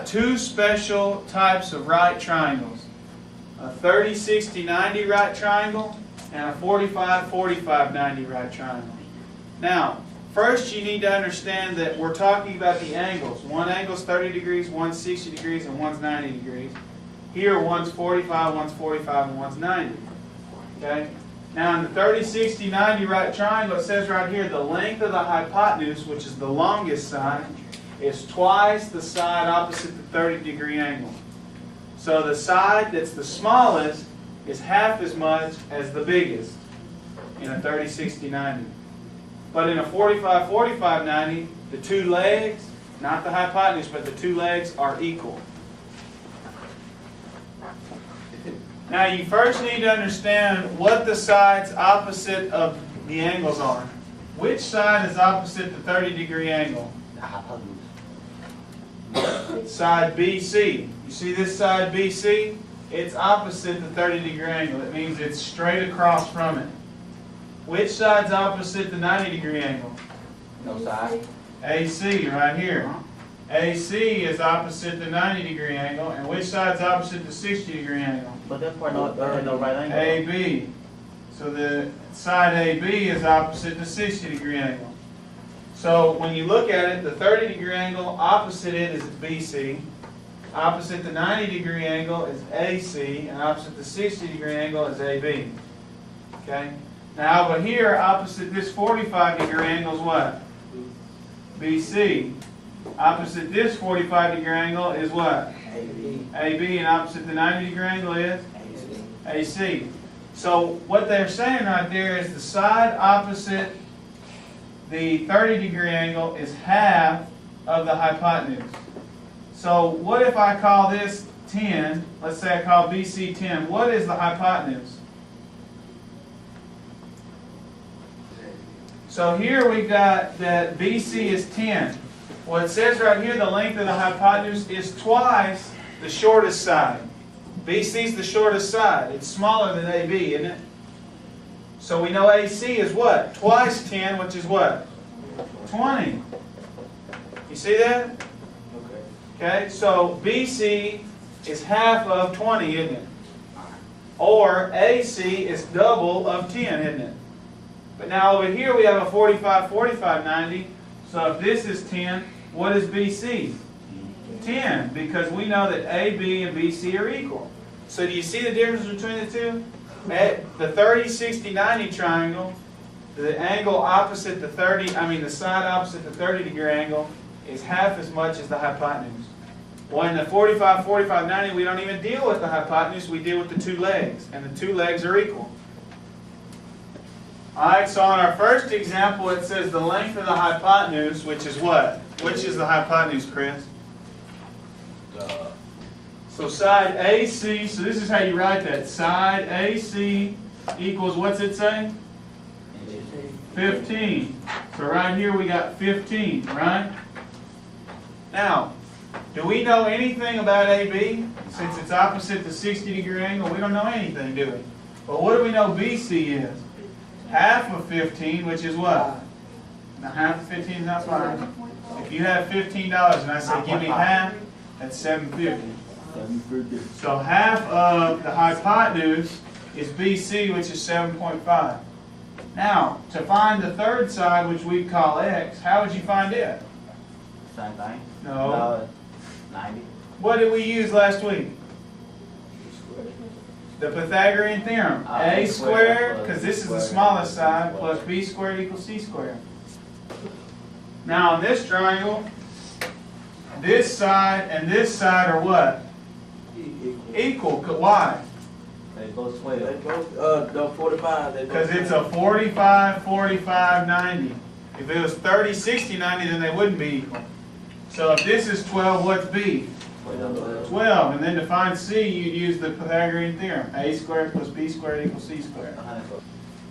got two special types of right triangles. A 30, 60, 90 right triangle and a 45, 45, 90 right triangle. Now, first you need to understand that we're talking about the angles. One angle's 30 degrees, one's 60 degrees, and one's 90 degrees. Here, one's 45, one's 45, and one's 90. Okay? Now, in the 30, 60, 90 right triangle, it says right here, the length of the hypotenuse, which is the longest side, is twice the side opposite the 30-degree angle. So the side that's the smallest is half as much as the biggest in a 30, 60, 90. But in a 45, 45, 90, the two legs, not the hypotenuse, but the two legs are equal. Now you first need to understand what the sides opposite of the angles are. Which side is opposite the 30-degree angle? Side BC. You see this side BC? It's opposite the 30-degree angle. It means it's straight across from it. Which side's opposite the 90-degree angle? No side. AC, right here. AC is opposite the 90-degree angle, and which side's opposite the 60-degree angle? But that part no right angle. AB. So the side AB is opposite the 60-degree angle. So when you look at it, the 30-degree angle opposite it is BC. Opposite the 90-degree angle is AC, and opposite the 60-degree angle is AB. Okay? Now over here, opposite this 45-degree angle is what? BC. Opposite this 45-degree angle is what? AB, and opposite the 90-degree angle is? AC. So what they're saying right there is the side opposite the 30-degree angle is half of the hypotenuse. So what if I call this 10? Let's say I call BC 10. What is the hypotenuse? So here we've got that BC is 10. Well, it says right here the length of the hypotenuse is twice the shortest side. BC is the shortest side. It's smaller than AB, isn't it? So we know AC is what? Twice 10, which is what? 20. You see that? Okay, so BC is half of 20, isn't it? Or AC is double of 10, isn't it? But now over here we have a 45, 45, 90. So if this is 10, what is BC? 10, because we know that AB and BC are equal. So do you see the difference between the two? At the 30, 60, 90 triangle, the angle opposite the the side opposite the 30-degree angle is half as much as the hypotenuse. Well, in the 45, 45, 90, we don't even deal with the hypotenuse, we deal with the two legs, and the two legs are equal. Alright, so on our first example, it says the length of the hypotenuse, which is what? Which is the hypotenuse, Chris? So side AC, so this is how you write that. Side AC equals, what's it say? 15. So right here we got 15, right? Now, do we know anything about AB? Since it's opposite the 60-degree angle, we don't know anything, do we? But what do we know BC is? Half of 15, which is what? Now half of 15 is not fine. If you have $15 and I say give me half, that's $7.50. So half of the hypotenuse is BC, which is 7.5. Now, to find the third side, which we call X, how would you find it? Same thing? No. 90. What did we use last week? The Pythagorean theorem. A squared, because this is the smallest side, plus B squared equals C squared. Now on this triangle, this side and this side are what? Equal. Why? They both 12. They both, 45. Because it's a 45, 45, 90. If it was 30, 60, 90, then they wouldn't be equal. So if this is 12, what's B? 12. And then to find C, you'd use the Pythagorean theorem. A squared plus B squared equals C squared.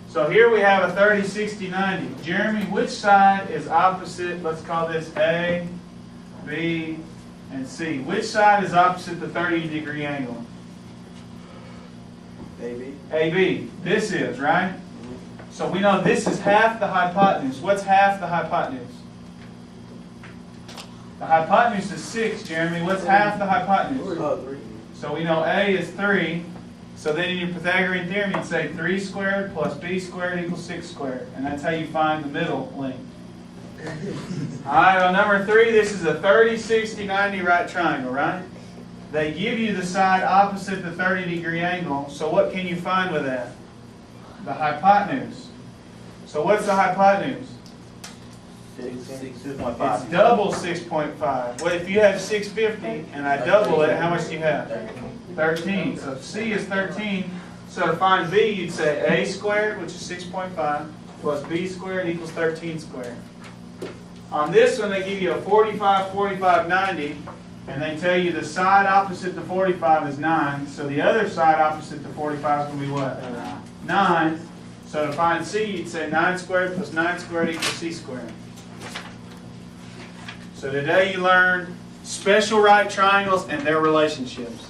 So here we have a 30, 60, 90. Jeremy, which side is opposite? Let's call this A, B, and C. Which side is opposite the 30-degree angle? AB. AB. This is, right? So we know this is half the hypotenuse. What's half the hypotenuse? The The hypotenuse is 6, Jeremy. What's half the hypotenuse? 3. So we know A is 3. So then in your Pythagorean theorem, you'd say 3 squared plus b squared equals 6 squared. And that's how you find the middle length. All right, on number 3, this is a 30, 60, 90 right triangle, right? They give you the side opposite the 30-degree angle. So what can you find with that? The hypotenuse. So what's the hypotenuse? 6.5. It's double 6.5. Well, if you have 650 and I double it, how much do you have? 13. So C is 13. So to find B, you'd say A squared, which is 6.5, plus B squared equals 13 squared. On this one, they give you a 45, 45, 90, and they tell you the side opposite to 45 is 9. So the other side opposite to 45 is going to be what? 9. So to find C, you'd say 9 squared plus 9 squared equals C squared. So today you learned special right triangles and their relationships.